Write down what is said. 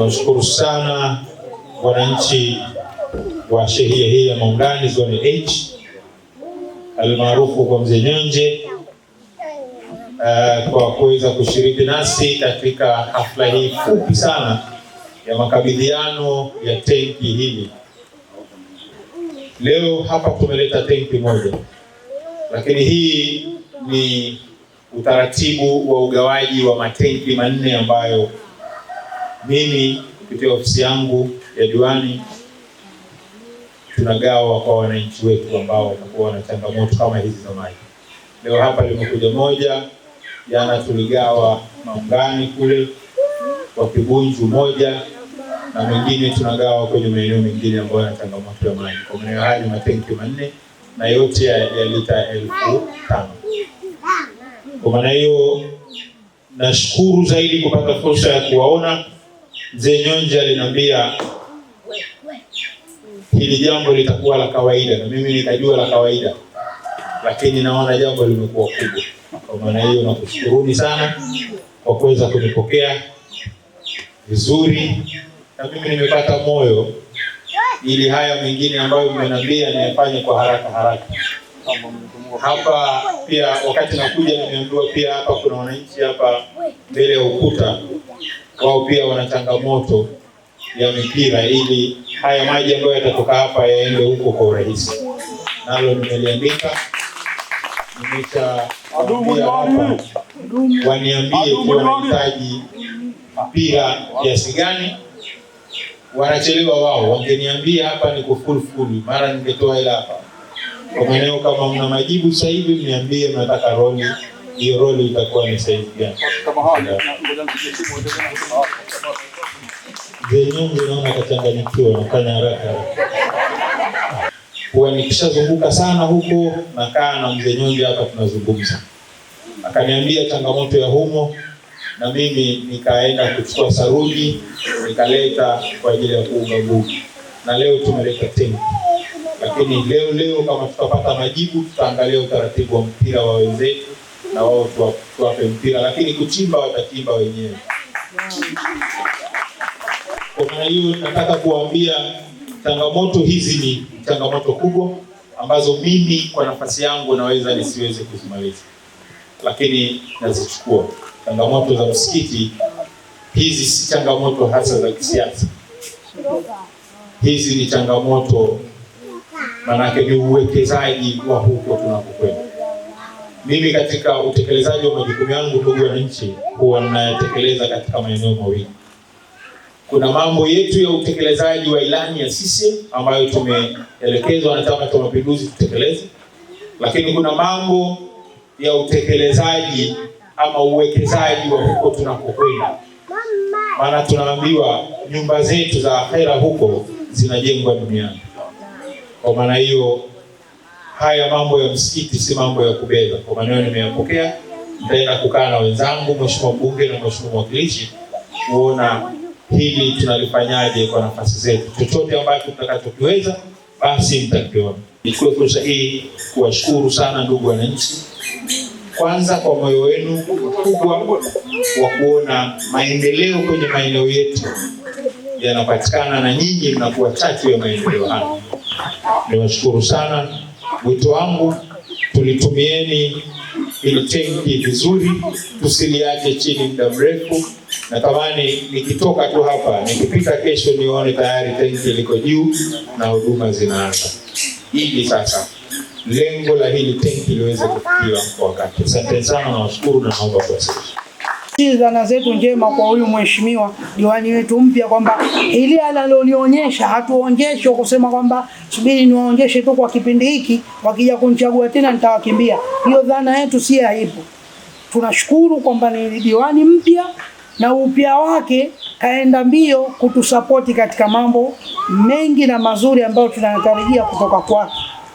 Nashukuru sana wananchi wa shehia hii ya Maungani Zone H almaarufu kwa Mzee Nyonje kwa kuweza kushiriki nasi katika hafla hii fupi sana ya makabidhiano ya tenki hili. Leo hapa tumeleta tenki moja, lakini hii ni utaratibu wa ugawaji wa matenki manne ambayo mimi kupitia ofisi yangu ya diwani tunagawa kwa wananchi wetu ambao watakuwa na changamoto kama hizi za maji. Leo hapa limekuja moja, jana tuligawa Maungani kule kwa Kibunju moja, na mengine tunagawa kwenye maeneo mengine ambayo yana changamoto ya maji. Kwa maana haya ni matenki manne na yote ya lita 5,000. Kwa maana hiyo nashukuru zaidi kupata fursa ya kuwaona. Mzee Nyonje aliniambia hili jambo litakuwa la kawaida, na mimi nikajua la kawaida, lakini naona jambo limekuwa kubwa. Kwa maana hiyo nakushukuruni sana kwa kuweza kunipokea vizuri, na mimi nimepata moyo ili haya mengine ambayo mmeniambia niyafanye kwa haraka. Hapa pia wakati nakuja nimeambiwa pia hapa kuna wananchi hapa mbele ya ukuta, wao pia wana changamoto ya mipira, ili haya maji ambayo yatatoka hapa yaende huko kwa urahisi. Nalo nimeliandika, nimeshawaambia hapa waniambie kwa wanahitaji mpira kiasi gani. Wanachelewa wao, wangeniambia hapa ni full mara ningetoa hela hapa. Kwa maana kama mna majibu sasa hivi mniambie mnataka roli, hiyo roli itakuwa ni size gani. Mzee Nyonje naona kachanganyikiwa, nafanya haraka. Kwa nikishazunguka sana huko, nakaa na Mzee Nyonje hapa tunazungumza. Akaniambia changamoto ya humo, na mimi nikaenda kuchukua saruji nikaleta kwa ajili ya kuunga nguvu. Na leo tumeleta tenki. Lakini leo kama tutapata majibu, tutaangalia utaratibu wa mpira wa wenzetu na wao tuwape mpira, lakini kuchimba watachimba wenyewe. Kwa maana hiyo nataka kuambia changamoto hizi ni changamoto kubwa ambazo mimi kwa nafasi yangu naweza nisiweze kuzimaliza, lakini nazichukua. Changamoto za msikiti hizi si changamoto hasa za kisiasa. Hizi ni changamoto manake ni uwekezaji wa huko tunapokwenda. Mimi katika utekelezaji wa majukumu yangu ndugu wananchi, huwa ninayatekeleza katika maeneo mawili. Kuna mambo yetu ya utekelezaji wa ilani ya CCM ambayo tumeelekezwa na Chama cha Mapinduzi tutekeleze, lakini kuna mambo ya utekelezaji ama uwekezaji wa huko tunapokwenda. Maana tunaambiwa nyumba zetu za akhera huko zinajengwa duniani. Kwa maana hiyo haya mambo ya msikiti si mambo ya kubeza. Kwa maana hiyo nimeyapokea, nitaenda kukaa na wenzangu, mheshimiwa mbunge na mheshimiwa mwakilishi, kuona hili tunalifanyaje kwa nafasi zetu. Chochote ambacho tutakachokiweza basi mtakiona. Nichukue fursa hii kuwashukuru sana ndugu wananchi, kwanza kwa moyo wenu mkubwa wa kuona maendeleo kwenye maeneo yetu yanapatikana, na nyinyi mnakuwa chachu ya maendeleo haya. Niwashukuru sana. Wito wangu, tulitumieni ili tenki vizuri, tusiliache chini muda mrefu. Natamani nikitoka tu hapa, nikipita kesho nione tayari tenki liko juu na huduma zinaanza, ili sasa lengo la hili tenki liweze kufikiwa kwa wakati. Asante sana na washukuru, na naomba kuwasilisha dhana zetu njema kwa huyu mheshimiwa diwani wetu mpya, kwamba hili analolionyesha hatuonjeshe kusema kwamba subiri niwaonyeshe tu kwa kipindi hiki, wakija kunichagua tena nitawakimbia. Hiyo dhana yetu si haipo. Tunashukuru kwamba ni diwani mpya na upya wake kaenda mbio kutusapoti katika mambo mengi na mazuri ambayo tunatarajia kutoka kwake.